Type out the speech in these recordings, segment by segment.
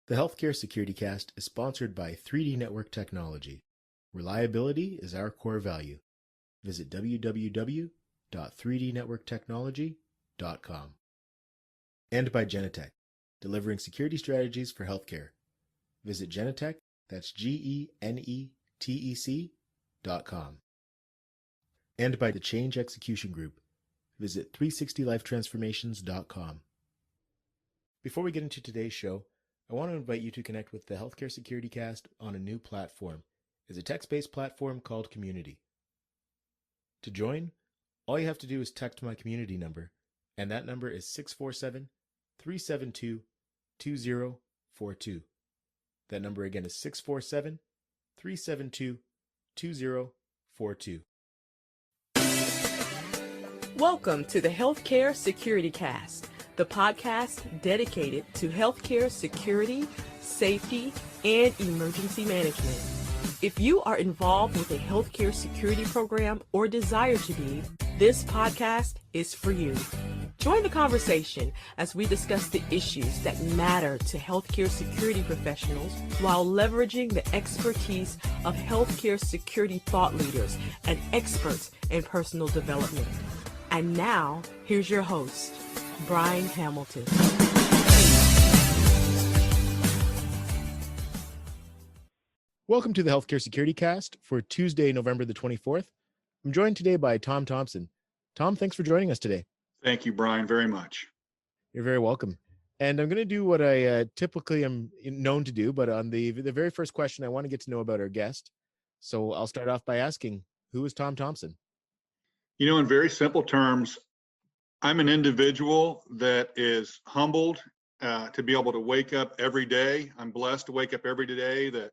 The Healthcare Security Cast is sponsored by 3D Network Technology. Reliability is our core value. Visit www.3dnetworktechnology.com. And by Genetec, delivering security strategies for healthcare. Visit Genetec, that's GENETEC.com. And by the Change Execution Group. Visit 360lifetransformations.com. Before we get into today's show, I want to invite you to connect with the Healthcare Security Cast on a new platform. It's a text-based platform called Community. To join, all you have to do is text my community number, and that number is 647-372-2042. That number again is 647-372-2042. Welcome to the Healthcare Security Cast, the podcast dedicated to healthcare security, safety, and emergency management. If you are involved with a healthcare security program or desire to be, this podcast is for you. Join the conversation as we discuss the issues that matter to healthcare security professionals while leveraging the expertise of healthcare security thought leaders and experts in personal development. And now, here's your host, Brian Hamilton. Welcome to the Healthcare Security Cast for Tuesday, November the 24th. I'm joined today by Tom Thompson. Tom, thanks for joining us today. Thank you, Brian, very much. You're very welcome. And I'm going to do what I typically am known to do, but on the very first question, I want to get to know about our guest. So I'll start off by asking, who is Tom Thompson? You know, in very simple terms, I'm an individual that is humbled to be able to wake up every day. I'm blessed to wake up every day that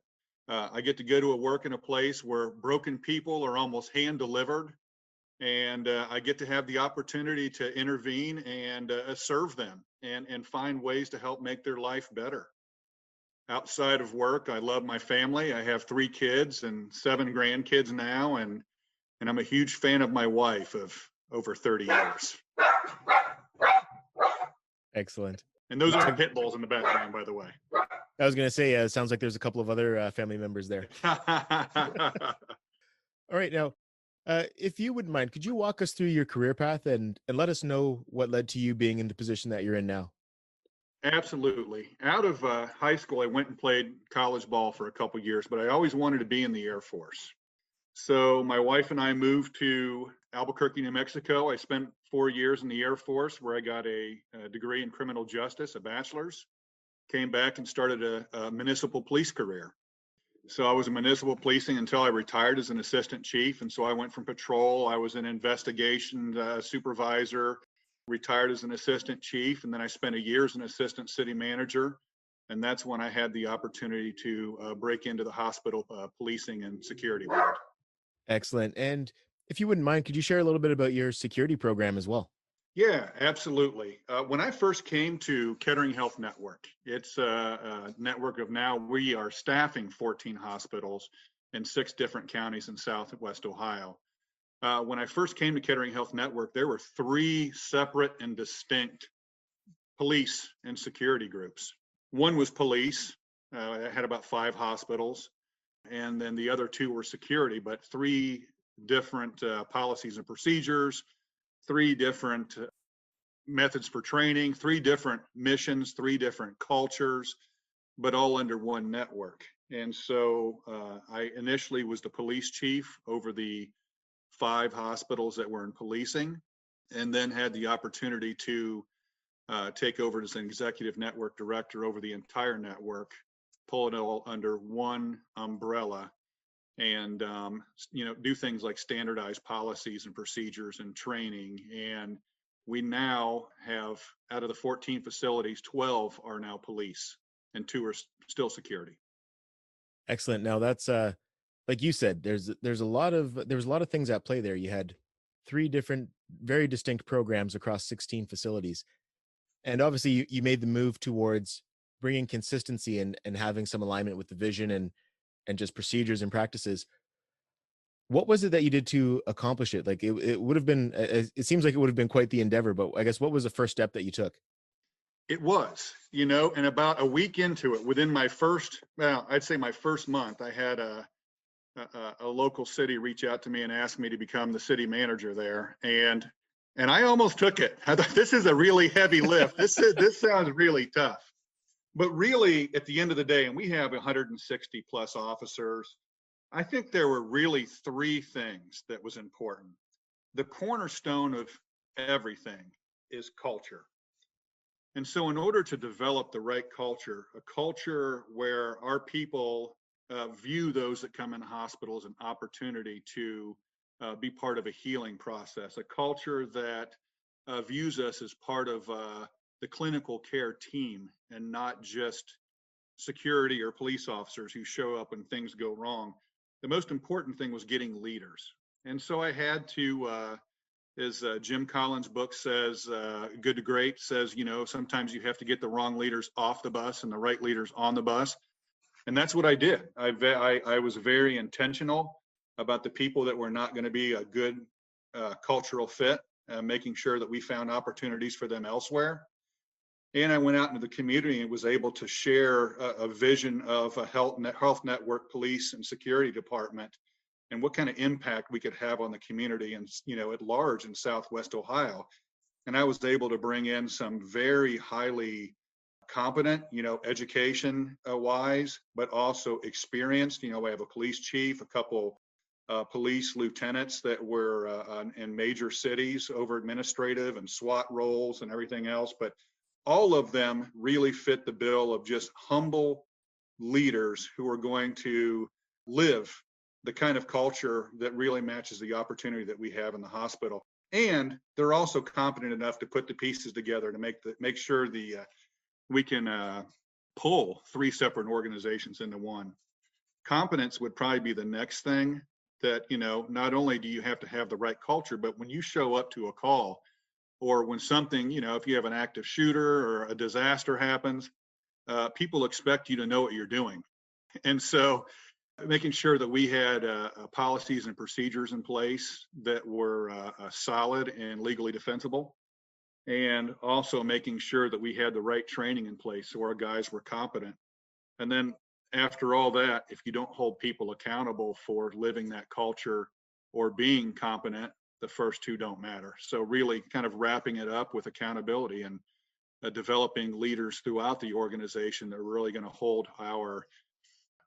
I get to go to work in a place where broken people are almost hand delivered. And I get to have the opportunity to intervene and serve them and find ways to help make their life better. Outside of work, I love my family. I have 3 kids and 7 grandkids now, and I'm a huge fan of my wife of over 30 years. Excellent. And those are pit bulls in the background, by the way. I was going to say, it sounds like there's a couple of other family members there. All right. Now, if you wouldn't mind, could you walk us through your career path and let us know what led to you being in the position that you're in now? Absolutely. Out of high school, I went and played college ball for a couple years, but I always wanted to be in the Air Force. So my wife and I moved to Albuquerque, New Mexico. I spent 4 years in the Air Force where I got a degree in criminal justice, a bachelor's. Came back and started a municipal police career. So I was in municipal policing until I retired as an assistant chief. And so I went from patrol. I was an investigation supervisor, retired as an assistant chief. And then I spent a year as an assistant city manager. And that's when I had the opportunity to break into the hospital policing and security world. Excellent. And if you wouldn't mind, could you share a little bit about your security program as well? Yeah, absolutely. When I first came to Kettering Health Network, it's a network of now we are staffing 14 hospitals in 6 different counties in Southwest Ohio. When I first came to Kettering Health Network, there were 3 separate and distinct police and security groups. One was police, it had about 5 hospitals, and then the other 2 were security, but 3 different policies and procedures, 3 different methods for training, 3 different missions, 3 different cultures, but all under one network. And so I initially was the police chief over the 5 hospitals that were in policing, and then had the opportunity to take over as an executive network director over the entire network, pull it all under one umbrella, and do things like standardized policies and procedures and training. And we now have, out of the 14 facilities, 12 are now police and 2 are still security. Excellent. Now that's like you said, there was a lot of things at play there. You had 3 different, very distinct programs across 16 facilities, and obviously you made the move towards bringing consistency and having some alignment with the vision and just procedures and practices. What was it that you did to accomplish it? Like it would have been, it seems like it would have been quite the endeavor, but I guess what was the first step that you took? It was, and about a week into it, within my first, well, I'd say my first month, I had a local city reach out to me and ask me to become the city manager there, and I almost took it. I thought, this is a really heavy lift. This sounds really tough. But really, at the end of the day, and we have 160 plus officers, I think there were really three things that was important. The cornerstone of everything is culture. And so, in order to develop the right culture, a culture where our people view those that come in hospital as an opportunity to be part of a healing process, a culture that views us as part of the clinical care team and not just security or police officers who show up when things go wrong. The most important thing was getting leaders. And so I had to, as Jim Collins' book says, Good to Great says, sometimes you have to get the wrong leaders off the bus and the right leaders on the bus. And that's what I did. I was very intentional about the people that were not going to be a good cultural fit, making sure that we found opportunities for them elsewhere. And I went out into the community and was able to share a vision of a health network, police, and security department, and what kind of impact we could have on the community and at large in Southwest Ohio. And I was able to bring in some very highly competent, education wise, but also experienced. I have a police chief, a couple police lieutenants that were in major cities over administrative and SWAT roles and everything else. But all of them really fit the bill of just humble leaders who are going to live the kind of culture that really matches the opportunity that we have in the hospital. And they're also competent enough to put the pieces together to make sure we can pull three separate organizations into one. Competence would probably be the next thing that, not only do you have to have the right culture, but when you show up to a call, or when something, if you have an active shooter or a disaster happens, people expect you to know what you're doing. And so making sure that we had policies and procedures in place that were solid and legally defensible, and also making sure that we had the right training in place so our guys were competent. And then after all that, if you don't hold people accountable for living that culture or being competent, the first two don't matter. So really kind of wrapping it up with accountability and developing leaders throughout the organization that are really going to hold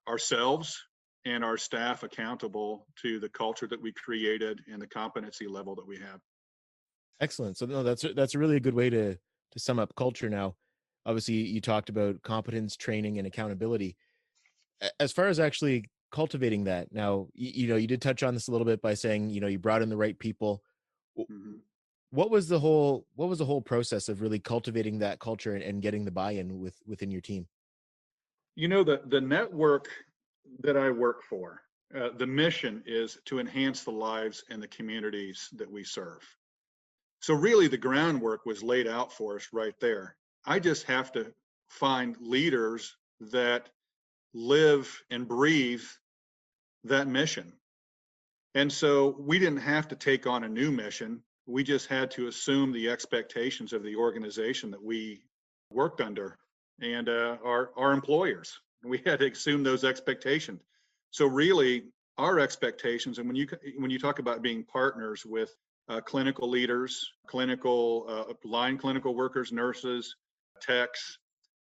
ourselves and our staff accountable to the culture that we created and the competency level that we have. Excellent. So no, that's a really good way to sum up culture. Now, obviously, you talked about competence, training, and accountability. As far as actually cultivating that, now you did touch on this a little bit by saying you brought in the right people. Mm-hmm. What was the whole process of really cultivating that culture and getting the buy-in within your team? The network that I work for, the mission is to enhance the lives and the communities that we serve. So really the groundwork was laid out for us right there. I just have to find leaders that live and breathe that mission. And so we didn't have to take on a new mission. We just had to assume the expectations of the organization that we worked under and our employers. We had to assume those expectations. So really, our expectations, and when you talk about being partners with clinical leaders, line clinical workers, nurses, techs,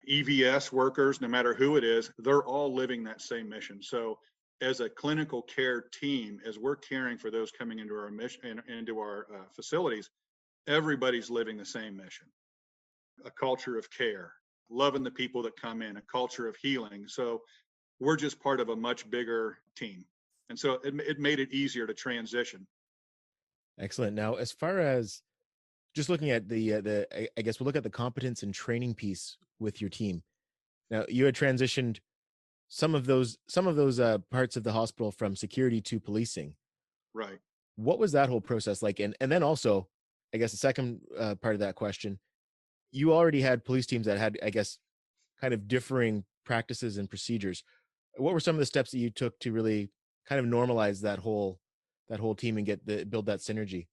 EVS workers, no matter who it is, they're all living that same mission. So as a clinical care team, as we're caring for those coming into our mission, into our facilities, everybody's living the same mission. A culture of care, loving the people that come in, a culture of healing. So we're just part of a much bigger team. And so it made it easier to transition. Excellent. Now, as far as just looking at I guess we'll look at the competence and training piece with your team. Now, you had transitioned some of those parts of the hospital from security to policing. Right. What was that whole process like? And then also, I guess the second part of that question, you already had police teams that had, I guess, kind of differing practices and procedures. What were some of the steps that you took to really kind of normalize that whole team and build that synergy?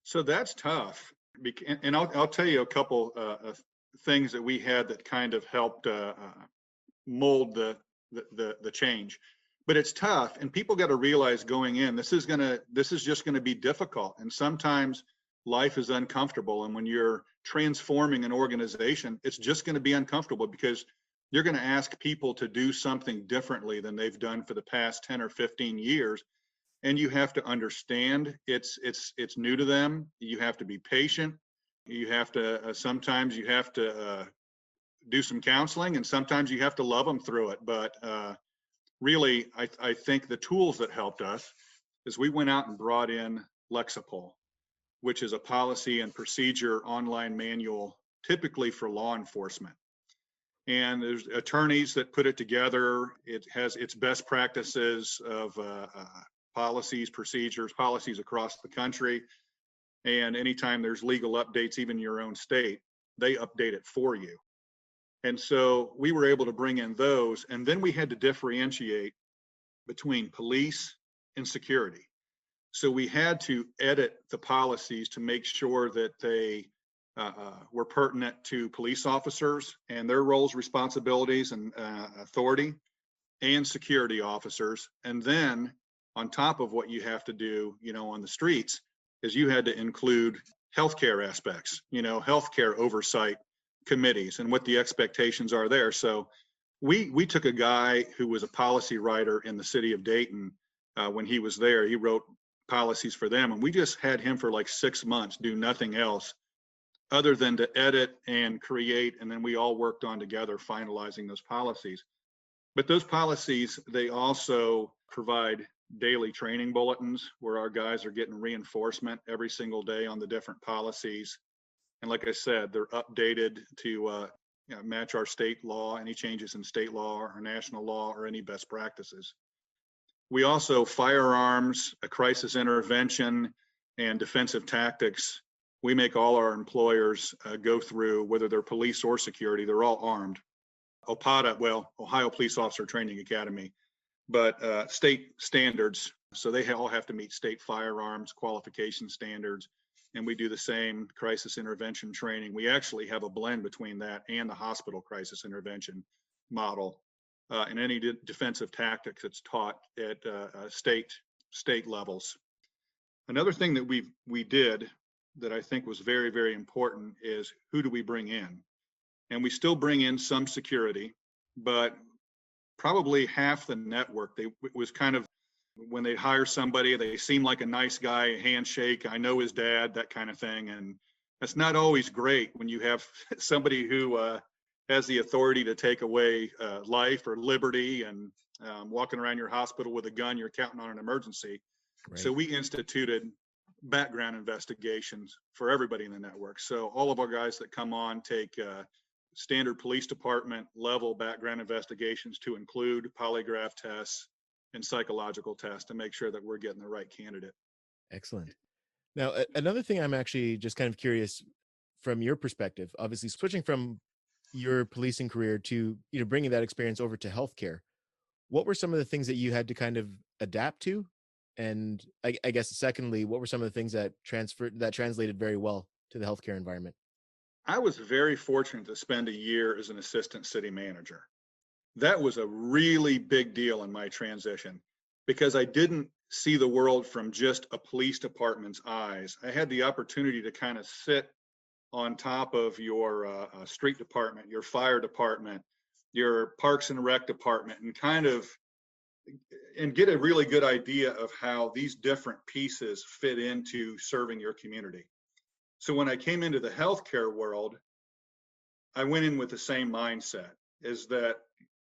So that's tough. And I'll tell you a couple things that we had that kind of helped mold the change. But it's tough, and people got to realize going in, this is just gonna be difficult, and sometimes life is uncomfortable. And when you're transforming an organization, it's just going to be uncomfortable because you're going to ask people to do something differently than they've done for the past 10 or 15 years. And you have to understand it's new to them. You have to be patient. You have to sometimes you have to do some counseling, and sometimes you have to love them through it. But really, I think the tools that helped us is we went out and brought in Lexipol, which is a policy and procedure online manual, typically for law enforcement. And there's attorneys that put it together. It has its best practices of policies, procedures, policies across the country. And anytime there's legal updates, even your own state, they update it for you. And so we were able to bring in those. And then we had to differentiate between police and security. So we had to edit the policies to make sure that they were pertinent to police officers and their roles, responsibilities, and authority, and security officers. And then on top of what you have to do, on the streets, is you had to include healthcare aspects, healthcare oversight committees and what the expectations are there. So we took a guy who was a policy writer in the city of Dayton. When he was there, he wrote policies for them, and we just had him for like 6 months do nothing else other than to edit and create, and then we all worked on together finalizing those policies. But those policies, they also provide daily training bulletins where our guys are getting reinforcement every single day on the different policies. And like I said, they're updated to match our state law, any changes in state law or national law, or any best practices. We also, firearms, a crisis intervention, and defensive tactics, we make all our employers go through, whether they're police or security, they're all armed. OPATA, Ohio Police Officer Training Academy, but state standards. So they all have to meet state firearms qualification standards. And we do the same crisis intervention training. We actually have a blend between that and the hospital crisis intervention model. And any defensive tactics that's taught at state levels. Another thing that we did that I think was very, very important is, who do we bring in? And we still bring in some security, but probably half the network, it was kind of, when they hire somebody, they seem like a nice guy, a handshake, I know his dad, that kind of thing. And that's not always great when you have somebody who has the authority to take away life or liberty, and walking around your hospital with a gun, you're counting on an emergency. Right. So we instituted background investigations for everybody in the network. So all of our guys that come on take standard police department level background investigations, to include polygraph tests and psychological tests, to make sure that we're getting the right candidate. Excellent. Now, another thing I'm actually just kind of curious from your perspective, obviously switching from your policing career to, bringing that experience over to healthcare, what were some of the things that you had to kind of adapt to? And I guess secondly, what were some of the things that translated very well to the healthcare environment? I was very fortunate to spend a year as an assistant city manager. That was a really big deal in my transition, because I didn't see the world from just a police department's eyes. I had the opportunity to kind of sit on top of your street department, your fire department, your parks and rec department, and get a really good idea of how these different pieces fit into serving your community. So when I came into the healthcare world, I went in with the same mindset, is that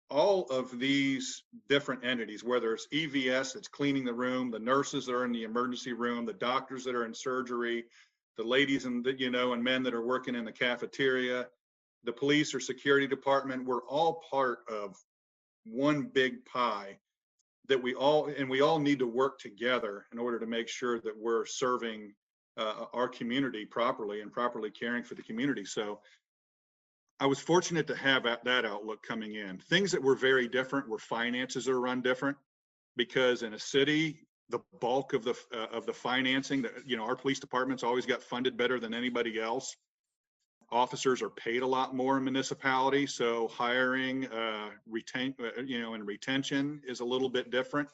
all of these different entities, whether it's EVS that's cleaning the room, the nurses that are in the emergency room, the doctors that are in surgery, the ladies and and men that are working in the cafeteria, the police or security department, we're all part of one big pie that we all need to work together in order to make sure that we're serving our community properly and properly caring for the community. So I was fortunate to have that outlook coming in. Things that were very different were finances are run different, because in a city, the bulk of the financing, our police department's always got funded better than anybody else. officers are paid a lot more in municipalities, so hiring, and retention is a little bit different.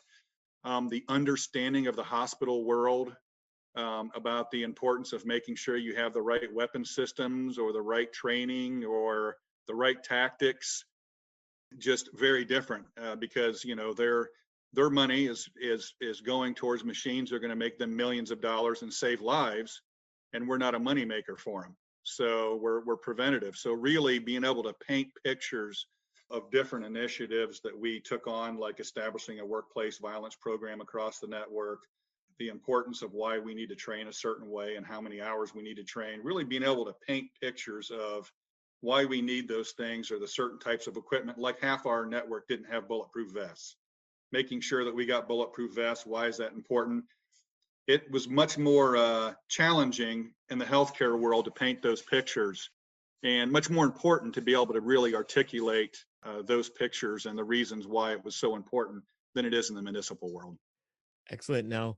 The understanding of the hospital world about the importance of making sure you have the right weapon systems or the right training or the right tactics, just very different because their money is going towards machines that are going to make them millions of dollars and save lives, and we're not a money maker for them. So we're preventative. So really being able to paint pictures of different initiatives that we took on, like establishing a workplace violence program across the network, the importance of why we need to train a certain way and how many hours we need to train, really being able to paint pictures of why we need those things or the certain types of equipment. Like half our network didn't have bulletproof vests. Making sure that we got bulletproof vests, why is that important? It was much more challenging in the healthcare world to paint those pictures, and much more important to be able to really articulate those pictures and the reasons why it was so important than it is in the municipal world. Excellent. Now,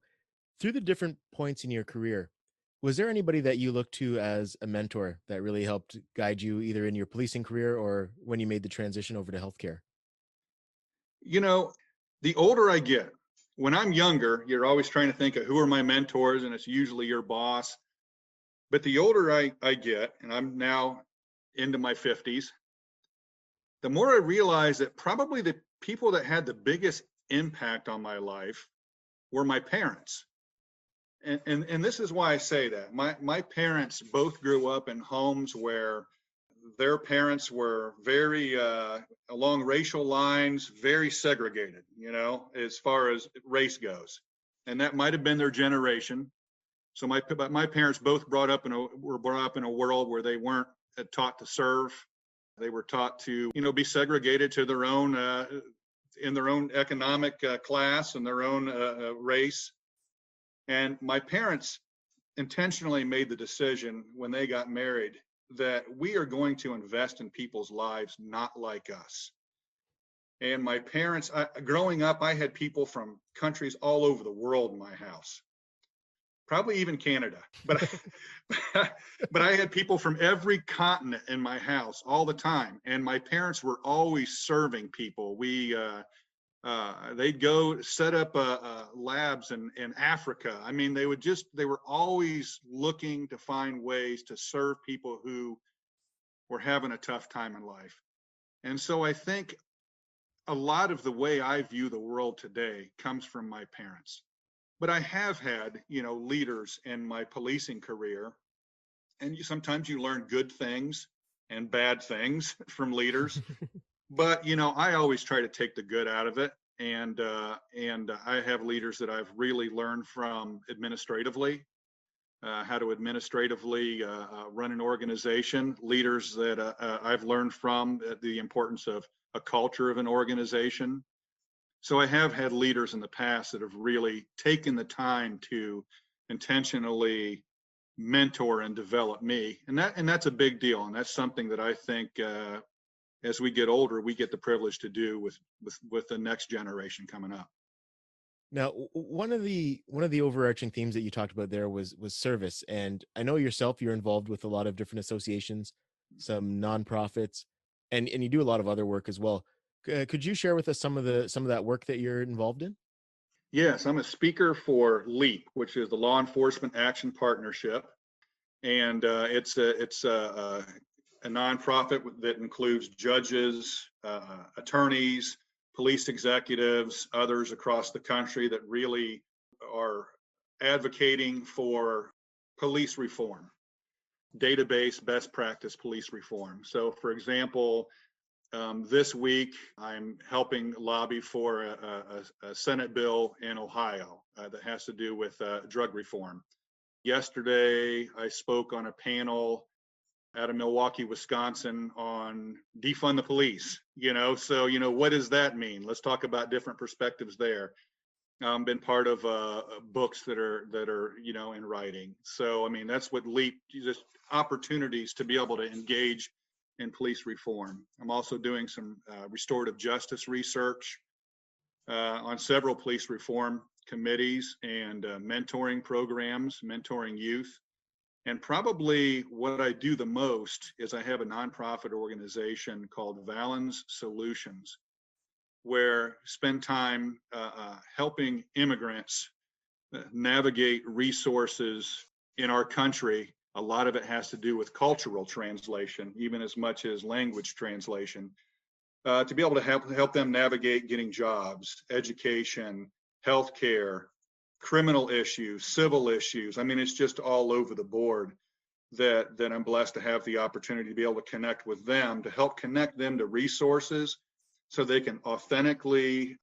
through the different points in your career, was there anybody that you looked to as a mentor that really helped guide you either in your policing career or when you made the transition over to healthcare? You know, the older I get, when I'm younger, you're always trying to think of who are my mentors, and it's usually your boss. But the older I get, and I'm now into my 50s, the more I realize that probably the people that had the biggest impact on my life were my parents. And this is why I say that. My parents both grew up in homes where their parents were very along racial lines, very segregated, as far as race goes. And that might have been their generation. So my parents both were brought up in a world where they weren't taught to serve. They were taught to, be segregated to their own in their own economic class and their own race. And my parents intentionally made the decision when they got married that we are going to invest in people's lives not like us. And my parents, growing up, I had people from countries all over the world in my house, probably even Canada, but but I had people from every continent in my house all the time, and my parents were always serving people. They'd go set up labs in Africa. I mean, they were always looking to find ways to serve people who were having a tough time in life. And so I think a lot of the way I view the world today comes from my parents. But I have had, leaders in my policing career, and sometimes you learn good things and bad things from leaders. But I always try to take the good out of it, and I have leaders that I've really learned from administratively, how to administratively run an organization. Leaders that I've learned from the importance of a culture of an organization. So I have had leaders in the past that have really taken the time to intentionally mentor and develop me, and that's a big deal, and that's something that I think as we get older, we get the privilege to do with the next generation coming up. Now, one of the overarching themes that you talked about there was service, and I know yourself you're involved with a lot of different associations, some nonprofits, and you do a lot of other work as well. Could you share with us some of that work that you're involved in? Yes, I'm a speaker for LEAP, which is the Law Enforcement Action Partnership, and it's a nonprofit that includes judges, attorneys, police executives, others across the country that really are advocating for police reform, database best practice police reform. So, for example, this week I'm helping lobby for a Senate bill in Ohio that has to do with drug reform. Yesterday, I spoke on a panel out of Milwaukee, Wisconsin on defund the police, so, what does that mean? Let's talk about different perspectives there. Been part of books that are, in writing. So, I mean, that's what LEAP, just opportunities to be able to engage in police reform. I'm also doing some restorative justice research on several police reform committees and mentoring programs, mentoring youth. And probably what I do the most is I have a nonprofit organization called Valens Solutions, where spend time helping immigrants navigate resources in our country. A lot of it has to do with cultural translation, even as much as language translation, to be able to help them navigate getting jobs, education, healthcare, criminal issues, civil issues. I mean, it's just all over the board that I'm blessed to have the opportunity to be able to connect with them, to help connect them to resources so they can authentically,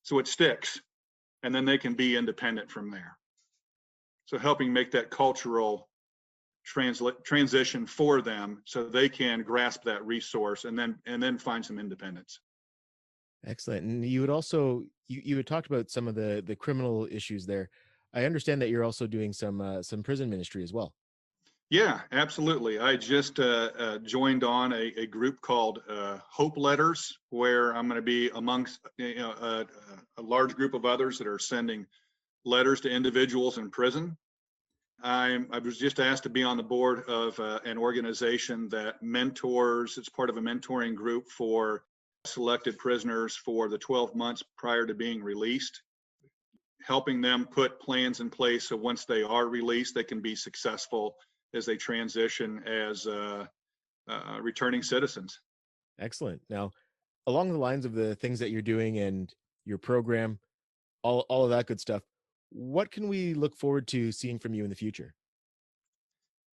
so it sticks, and then they can be independent from there. So helping make that cultural transition for them so they can grasp that resource and then find some independence. Excellent. And you would also you had talked about some of the criminal issues there. I understand that you're also doing some prison ministry as well. Yeah, absolutely. I just joined on a group called Hope Letters, where I'm going to be amongst a large group of others that are sending letters to individuals in prison. I was just asked to be on the board of an organization that mentors. It's part of a mentoring group for selected prisoners for the 12 months prior to being released, helping them put plans in place so once they are released, they can be successful as they transition as returning citizens. Excellent. Now, along the lines of the things that you're doing and your program, all of that good stuff, what can we look forward to seeing from you in the future?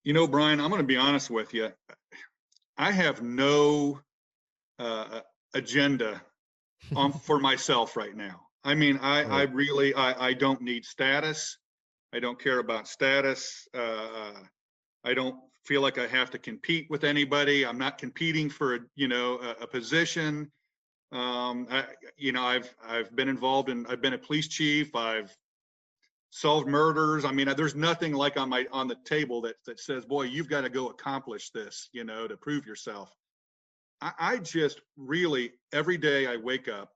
You know, Brian, I'm going to be honest with you. I have no agenda for myself right now. I mean, I Right. really, I don't need status. I don't care about status. I don't feel like I have to compete with anybody. I'm not competing for, a position. I've been involved in, I've been a police chief. I've solved murders. I mean, there's nothing like on the table that says, boy, you've got to go accomplish this, to prove yourself. I just really, every day I wake up,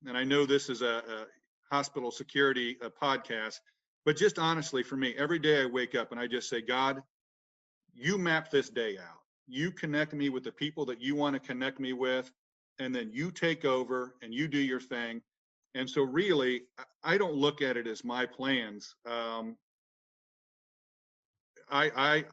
and I know this is a hospital security podcast, but just honestly for me, every day I wake up and I just say, God, you map this day out. You connect me with the people that you want to connect me with, and then you take over and you do your thing. And so really, I don't look at it as my plans. I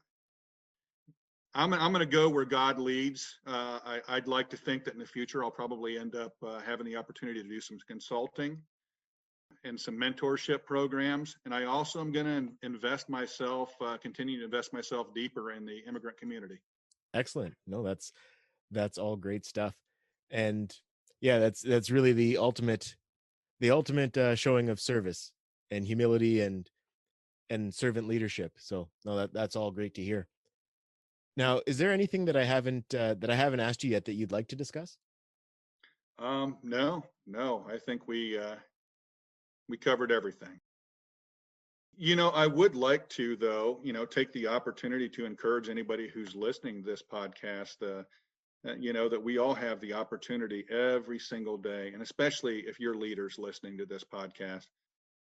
I'm going to go where God leads. I'd like to think that in the future, I'll probably end up having the opportunity to do some consulting and some mentorship programs. And I also am going to invest myself, continue to invest myself deeper in the immigrant community. Excellent. No, that's all great stuff. And yeah, that's really the ultimate showing of service and humility and servant leadership. So no, that's all great to hear. Now, is there anything that I haven't asked you yet that you'd like to discuss? No, I think we covered everything. I would like to, though, take the opportunity to encourage anybody who's listening to this podcast, that we all have the opportunity every single day, and especially if you're leaders listening to this podcast,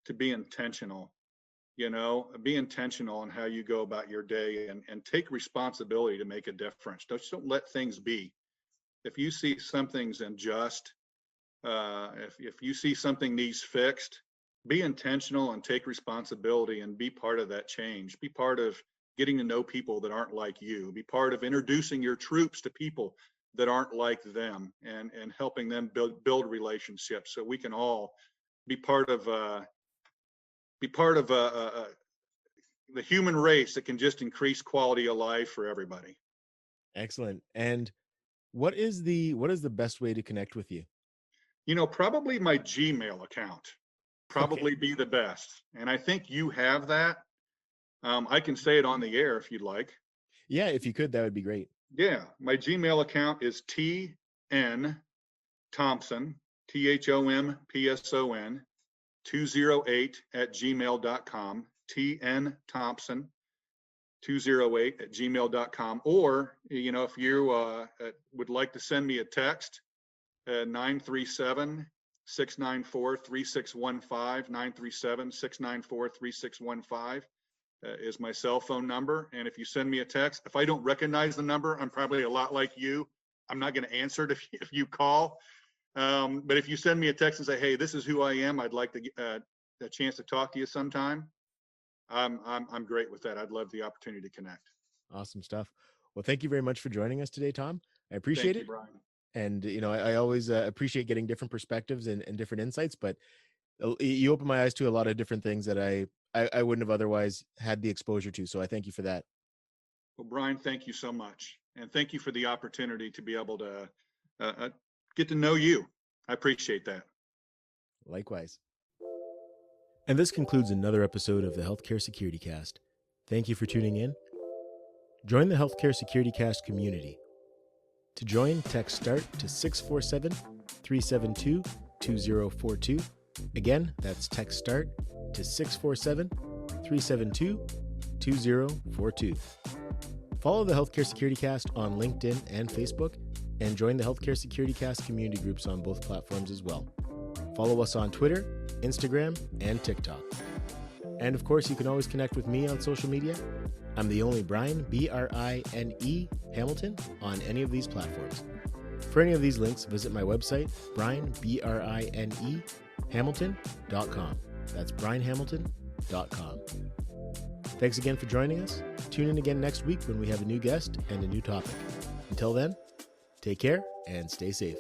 to be intentional. Be intentional in how you go about your day and take responsibility to make a difference. Don't let things be. If you see something's unjust, if you see something needs fixed, be intentional and take responsibility and be part of that change. Be part of getting to know people that aren't like you. Be part of introducing your troops to people that aren't like them and helping them build relationships so we can all be part of the human race that can just increase quality of life for everybody. Excellent. And what is the best way to connect with you? Probably my Gmail account, Okay. probably be the best. And I think you have that. I can say it on the air if you'd like. Yeah, if you could, that would be great. Yeah, my Gmail account is TN Thompson, THOMPSON 208 at gmail.com. TN Thompson 208 at gmail.com. Or, if you would like to send me a text, 937 694 3615, 937 694 3615. is my cell phone number. And if you send me a text, if I don't recognize the number, I'm probably a lot like you. I'm not going to answer it if you call. But if you send me a text and say, hey, this is who I am, I'd like to get a chance to talk to you sometime, I'm great with that. I'd love the opportunity to connect. Awesome stuff. Well, thank you very much for joining us today, Tom. I appreciate Thank you, it. Brian. And, I always appreciate getting different perspectives and different insights, but you open my eyes to a lot of different things that I wouldn't have otherwise had the exposure to. So I thank you for that. Well, Brian, thank you so much. And thank you for the opportunity to be able to get to know you. I appreciate that. Likewise. And this concludes another episode of the Healthcare Security Cast. Thank you for tuning in. Join the Healthcare Security Cast community. To join, text START to 647-372-2042. Again, that's text START to 647-372-2042. Follow the Healthcare Security Cast on LinkedIn and Facebook, and join the Healthcare Security Cast community groups on both platforms as well. Follow us on Twitter, Instagram, and TikTok. And of course, you can always connect with me on social media. I'm the only Brian, B-R-I-N-E, Hamilton, on any of these platforms. For any of these links, visit my website, Brian, B-R-I-N-E, Hamilton.com. That's brianhamilton.com. Thanks again for joining us. Tune in again next week when we have a new guest and a new topic. Until then, take care and stay safe.